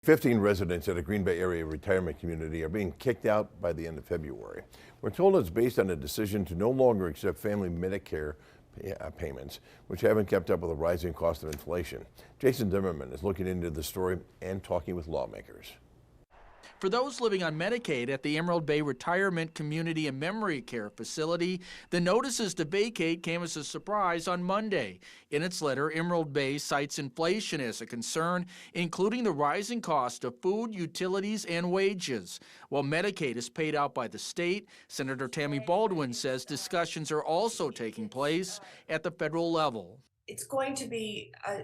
15 residents at a Green Bay area retirement community are being kicked out by the end of February. We're told it's based on a decision to no longer accept family Medicare payments, which haven't kept up with the rising cost of inflation. Jason Zimmerman is looking into the story and talking with lawmakers. For those living on Medicaid at the Emerald Bay Retirement Community and Memory Care Facility, the notices to vacate came as a surprise on Monday. In its letter, Emerald Bay cites inflation as a concern, including the rising cost of food, utilities, and wages. While Medicaid is paid out by the state, Senator Tammy Baldwin says discussions are also taking place at the federal level. It's going to be a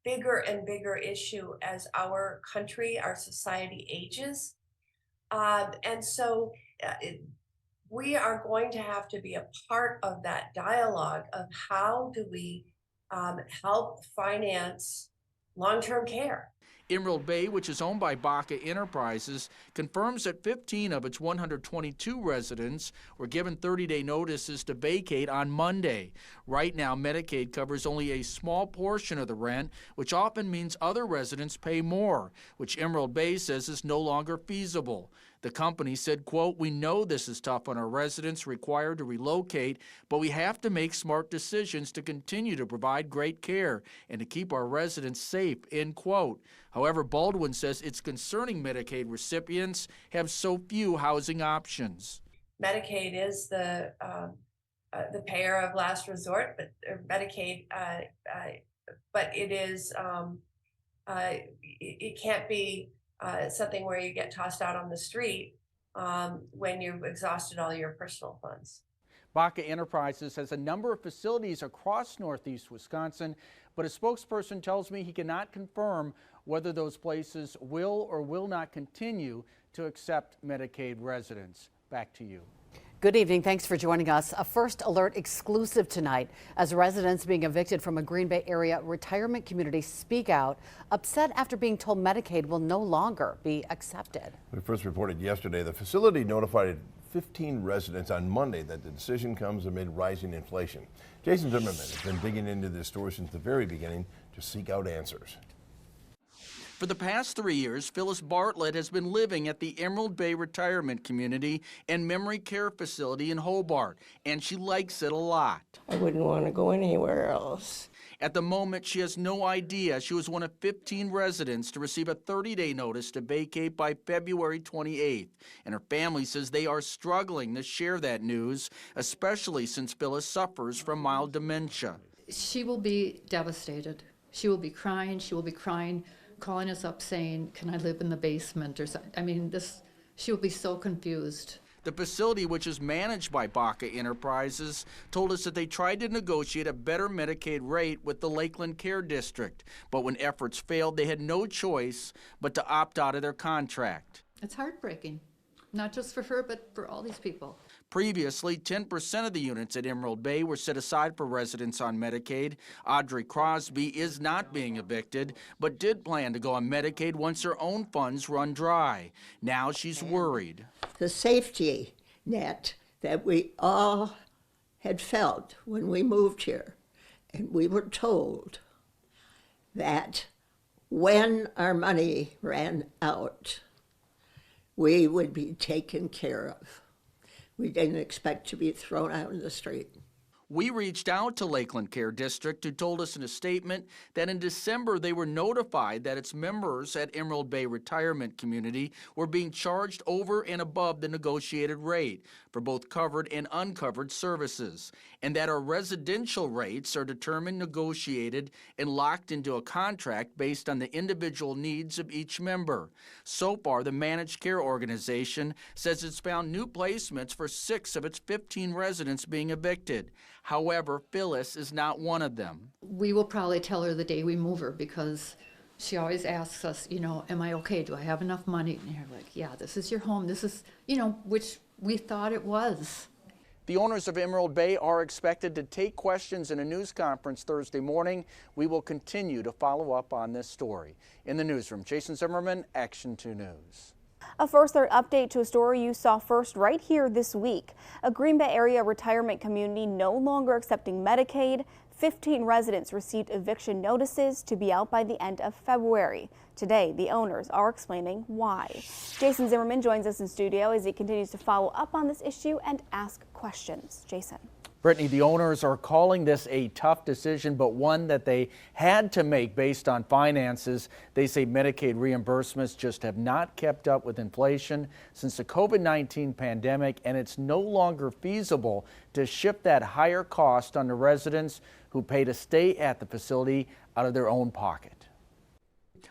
bigger and bigger issue as our country, our society ages. We are going to have to be a part of that dialogue of how do we help finance long-term care. Emerald Bay, which is owned by Baca Enterprises, confirms that 15 of its 122 residents were given 30-day notices to vacate on Monday. Right now, Medicaid covers only a small portion of the rent, which often means other residents pay more, which Emerald Bay says is no longer feasible. The company said, quote, "We know this is tough on our residents required to relocate, but we have to make smart decisions to continue to provide great care and to keep our residents safe," end quote. However, Baldwin says it's concerning Medicaid recipients have so few housing options. Medicaid is the payer of last resort, but Medicaid, but it is it can't be something where you get tossed out on the street when you've exhausted all your personal funds. Baca Enterprises has a number of facilities across northeast Wisconsin, but a spokesperson tells me he cannot confirm whether those places will or will not continue to accept Medicaid residents. Back to you. Good evening. Thanks for joining us. A First Alert exclusive tonight as residents being evicted from a Green Bay area retirement community speak out, upset after being told Medicaid will no longer be accepted. We first reported yesterday the facility notified 15 residents on Monday that the decision comes amid rising inflation. Jason Zimmerman has been digging into this story since the very beginning to seek out answers. For the past 3 years, Phyllis Bartlett has been living at the Emerald Bay Retirement Community and Memory Care Facility in Hobart, and she likes it a lot. I wouldn't want to go anywhere else. At the moment, she has no idea she was one of 15 residents to receive a 30-day notice to vacate by February 28th, and her family says they are struggling to share that news, especially since Phyllis suffers from mild dementia. She will be devastated. She will be crying. She will be crying, calling us up saying, "Can I live in the basement?" or something. I mean, she will be so confused. The facility, which is managed by Baca Enterprises, told us that they tried to negotiate a better Medicaid rate with the Lakeland Care District, but when efforts failed, they had no choice but to opt out of their contract. It's heartbreaking, not just for her, but for all these people. Previously, 10% of the units at Emerald Bay were set aside for residents on Medicaid. Audrey Crosby is not being evicted, but did plan to go on Medicaid once her own funds run dry. Now she's worried. The safety net that we all had felt when we moved here, and we were told that when our money ran out, we would be taken care of. We didn't expect to be thrown out in the street. We reached out to Lakeland Care District, who told us in a statement that in December they were notified that its members at Emerald Bay Retirement Community were being charged over and above the negotiated rate for both covered and uncovered services, and that our residential rates are determined, negotiated, and locked into a contract based on the individual needs of each member. So far, the managed care organization says it's found new placements for 6 of its 15 residents being evicted. However, Phyllis is not one of them. We will probably tell her the day we move her, because she always asks us, am I okay? Do I have enough money? And you're like, yeah, this is your home. This is, which we thought it was. The owners of Emerald Bay are expected to take questions in a news conference Thursday morning. We will continue to follow up on this story. In the newsroom, Jason Zimmerman, Action 2 News. A First Alert update to a story you saw first right here this week. A Green Bay area retirement community no longer accepting Medicaid. 15 residents received eviction notices to be out by the end of February. Today, the owners are explaining why. Jason Zimmerman joins us in studio as he continues to follow up on this issue and ask questions. Jason. Brittany, the owners are calling this a tough decision, but one that they had to make based on finances. They say Medicaid reimbursements just have not kept up with inflation since the COVID-19 pandemic, and it's no longer feasible to shift that higher cost on the residents who pay to stay at the facility out of their own pocket.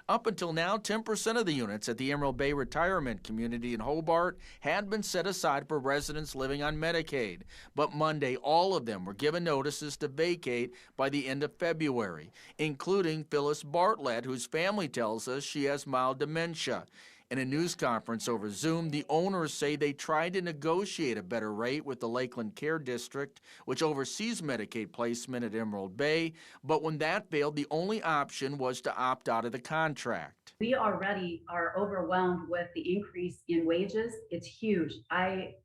Up until now, 10% of the units at the Emerald Bay Retirement Community in Hobart had been set aside for residents living on Medicaid. But Monday, all of them were given notices to vacate by the end of February, including Phyllis Bartlett, whose family tells us she has mild dementia. In a news conference over Zoom, the owners say they tried to negotiate a better rate with the Lakeland Care District, which oversees Medicaid placement at Emerald Bay, but when that failed, the only option was to opt out of the contract. We already are overwhelmed with the increase in wages. It's huge. I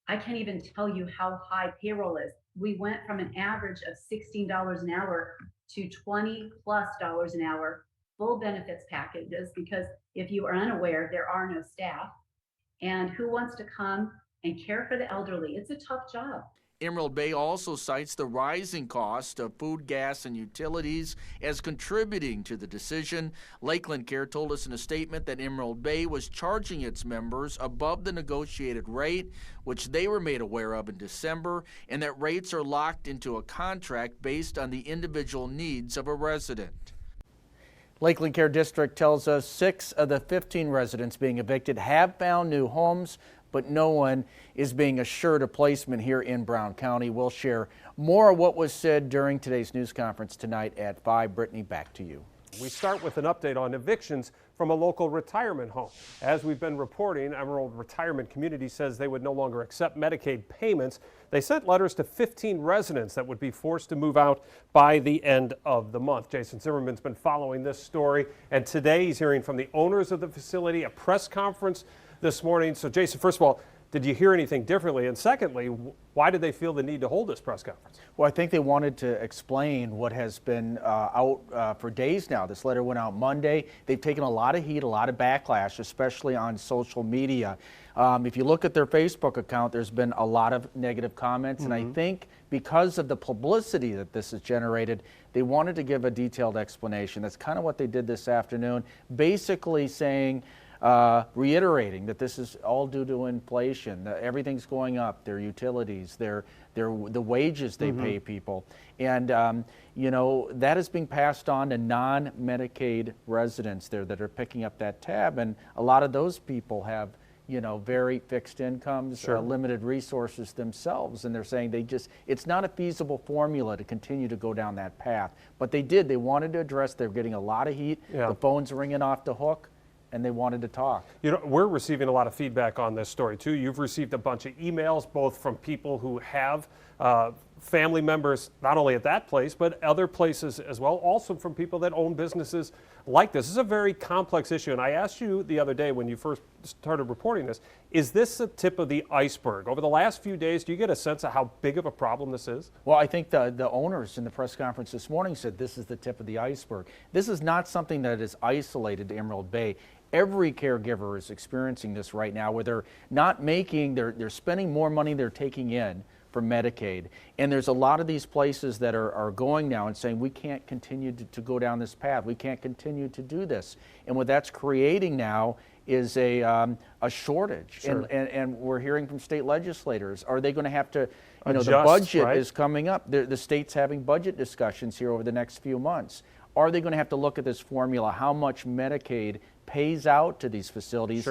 can't even tell you how high payroll is. We went from an average of $16 an hour to $20+ an hour. Full benefits packages, because if you are unaware, there are no staff. And who wants to come and care for the elderly? It's a tough job. Emerald Bay also cites the rising cost of food, gas, and utilities as contributing to the decision. Lakeland Care told us in a statement that Emerald Bay was charging its members above the negotiated rate, which they were made aware of in December, and that rates are locked into a contract based on the individual needs of a resident. Lakeland Care District tells us 6 of the 15 residents being evicted have found new homes, but no one is being assured a placement here in Brown County. We'll share more of what was said during today's news conference tonight at 5. Brittany, back to you. We start with an update on evictions from a local retirement home. As we've been reporting, Emerald Retirement Community says they would no longer accept Medicaid payments. They sent letters to 15 residents that would be forced to move out by the end of the month. Jason Zimmerman's been following this story, and today he's hearing from the owners of the facility, a press conference this morning. So Jason, first of all, did you hear anything differently? And secondly, why did they feel the need to hold this press conference? Well, I think they wanted to explain what has been out for days now. This letter went out Monday. They've taken a lot of heat, a lot of backlash, especially on social media. If you look at their Facebook account, there's been a lot of negative comments. And I think because of the publicity that this has generated, they wanted to give a detailed explanation. That's kind of what they did this afternoon, basically saying, reiterating that this is all due to inflation, that everything's going up, their utilities, the wages they pay people. And, you know, that is being passed on to non-Medicaid residents there that are picking up that tab. And a lot of those people have, you know, very fixed incomes, limited resources themselves. And they're saying it's not a feasible formula to continue to go down that path. But they wanted to address, they're getting a lot of heat. The phone's ringing off the hook, and they wanted to talk. You know, We're receiving a lot of feedback on this story too. You've received a bunch of emails, both from people who have family members, not only at that place, but other places as well. Also from people that own businesses like this. This is a very complex issue. And I asked you the other day when you first started reporting this, is this the tip of the iceberg? Over the last few days, do you get a sense of how big of a problem this is? Well, I think the owners in the press conference this morning said this is the tip of the iceberg. This is not something that is isolated to Emerald Bay. Every caregiver is experiencing this right now, where they're not making, they're spending more money they're taking in for Medicaid. And there's a lot of these places that are going now and saying, we can't continue to go down this path. We can't continue to do this. And what that's creating now is a shortage. And we're hearing from state legislators, are they going to have to, you know, the budget is coming up. The state's having budget discussions here over the next few months. Are they going to have to look at this formula, how much Medicaid pays out to these facilities?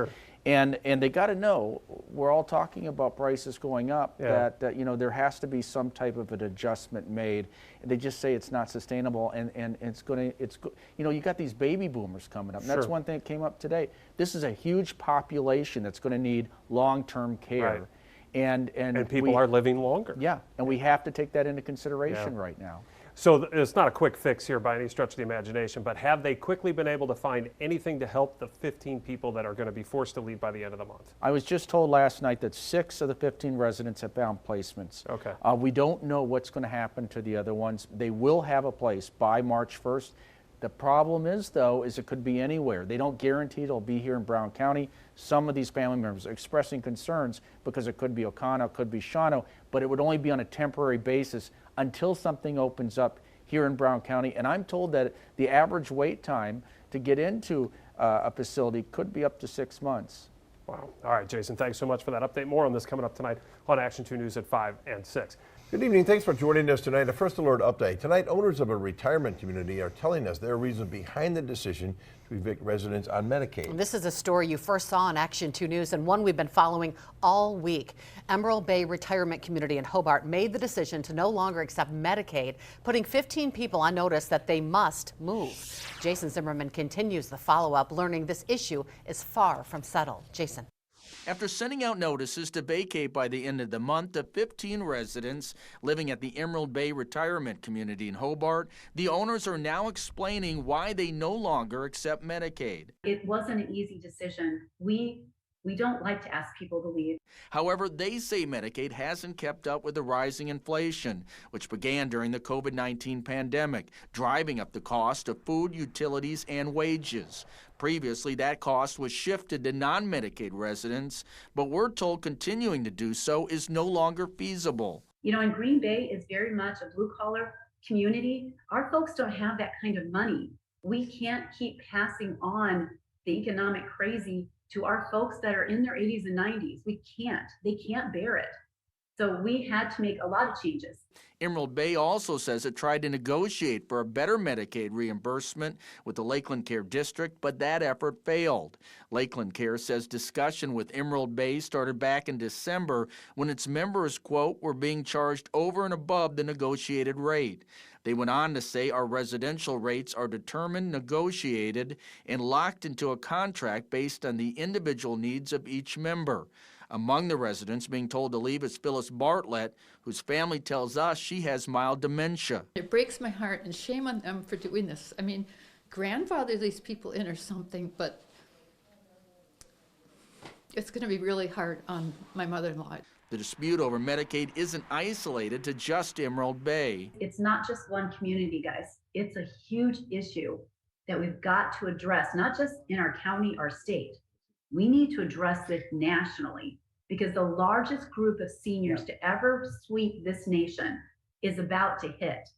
And they got to know, we're all talking about prices going up, that you know, there has to be some type of an adjustment made. And they just say it's not sustainable, and you know, you got these baby boomers coming up. And that's one thing that came up today. This is a huge population that's going to need long-term care. And people are living longer. And we have to take that into consideration right now. So it's not a quick fix here by any stretch of the imagination, but have they quickly been able to find anything to help the 15 people that are going to be forced to leave by the end of the month? I was just told last night that 6 of the 15 residents have found placements. Okay. We don't know what's going to happen to the other ones. They will have a place by March 1st. The problem is, though, is it could be anywhere. They don't guarantee it'll be here in Brown County. Some of these family members are expressing concerns because it could be Oconto, it could be Shawano, but it would only be on a temporary basis until something opens up here in Brown County. And I'm told that the average wait time to get into a facility could be up to 6 months. Wow. All right, Jason, thanks so much for that update. More on this coming up tonight on Action 2 News at 5 and 6. Good evening. Thanks for joining us tonight. A First Alert update. Tonight, owners of a retirement community are telling us their reason behind the decision to evict residents on Medicaid. This is a story you first saw on Action 2 News and one we've been following all week. Emerald Bay Retirement Community in Hobart made the decision to no longer accept Medicaid, putting 15 people on notice that they must move. Jason Zimmerman continues the follow-up, learning this issue is far from settled. Jason. After sending out notices to vacate by the end of the month to 15 residents living at the Emerald Bay Retirement Community in Hobart, the owners are now explaining why they no longer accept Medicaid. It wasn't an easy decision. We don't like to ask people to leave. However, they say Medicaid hasn't kept up with the rising inflation, which began during the COVID-19 pandemic, driving up the cost of food, utilities, and wages. Previously, that cost was shifted to non-Medicaid residents, but we're told continuing to do so is no longer feasible. You know, and Green Bay is very much a blue-collar community. Our folks don't have that kind of money. We can't keep passing on the economic crazy to our folks that are in their 80s and 90s. We can't. They can't bear it. So we had to make a lot of changes. Emerald Bay also says it tried to negotiate for a better Medicaid reimbursement with the Lakeland Care District, but that effort failed. Lakeland Care says discussion with Emerald Bay started back in December when its members, quote, were being charged over and above the negotiated rate. They went on to say our residential rates are determined, negotiated, and locked into a contract based on the individual needs of each member. Among the residents being told to leave is Phyllis Bartlett, whose family tells us she has mild dementia. It breaks my heart, and shame on them for doing this. I mean, grandfather these people in or something, but it's going to be really hard on my mother-in-law. The dispute over Medicaid isn't isolated to just Emerald Bay. It's not just one community, guys. It's a huge issue that we've got to address, not just in our county, our state. We need to address this nationally because the largest group of seniors to ever sweep this nation is about to hit.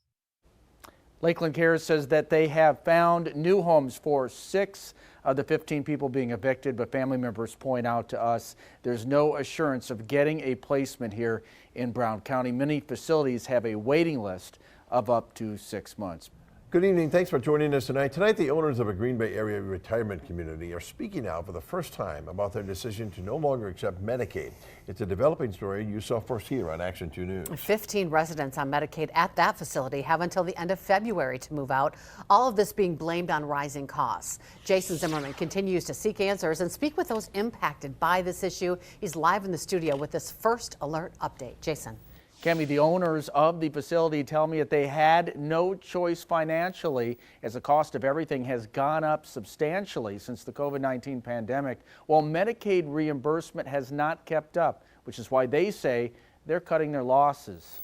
Lakeland Care says that they have found new homes for 6 of the 15 people being evicted, but family members point out to us there's no assurance of getting a placement here in Brown County. Many facilities have a waiting list of up to 6 months. Good evening. Thanks for joining us tonight. Tonight, the owners of a Green Bay area retirement community are speaking out for the first time about their decision to no longer accept Medicaid. It's a developing story you saw first here on Action 2 News. 15 residents on Medicaid at that facility have until the end of February to move out, all of this being blamed on rising costs. Jason Zimmerman continues to seek answers and speak with those impacted by this issue. He's live in the studio with this First Alert update. Jason. Cami, the owners of the facility tell me that they had no choice financially as the cost of everything has gone up substantially since the COVID-19 pandemic, while Medicaid reimbursement has not kept up, which is why they say they're cutting their losses.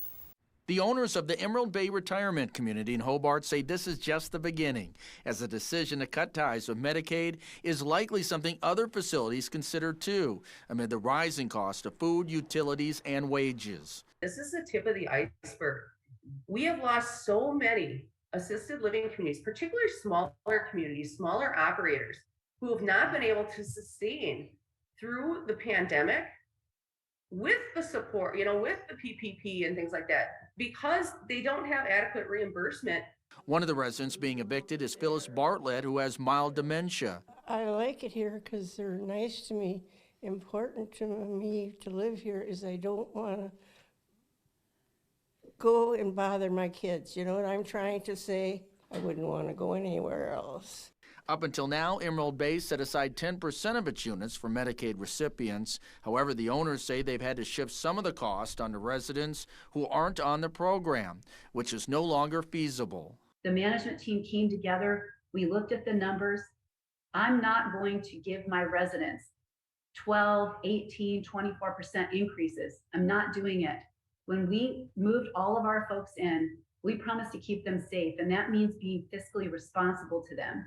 The owners of the Emerald Bay Retirement Community in Hobart say this is just the beginning, as the decision to cut ties with Medicaid is likely something other facilities consider too, amid the rising cost of food, utilities, and wages. This is the tip of the iceberg. We have lost so many assisted living communities, particularly smaller communities, smaller operators who have not been able to sustain through the pandemic with the support, with the PPP and things like that, because they don't have adequate reimbursement. One of the residents being evicted is Phyllis Bartlett, who has mild dementia. I like it here because they're nice to me. Important to me to live here is I don't want to go and bother my kids. You know what I'm trying to say? I wouldn't want to go anywhere else. Up until now, Emerald Bay set aside 10% of its units for Medicaid recipients. However, the owners say they've had to shift some of the cost onto residents who aren't on the program, which is no longer feasible. The management team came together. We looked at the numbers. I'm not going to give my residents 12, 18, 24% increases. I'm not doing it. When we moved all of our folks in, we promised to keep them safe, and that means being fiscally responsible to them.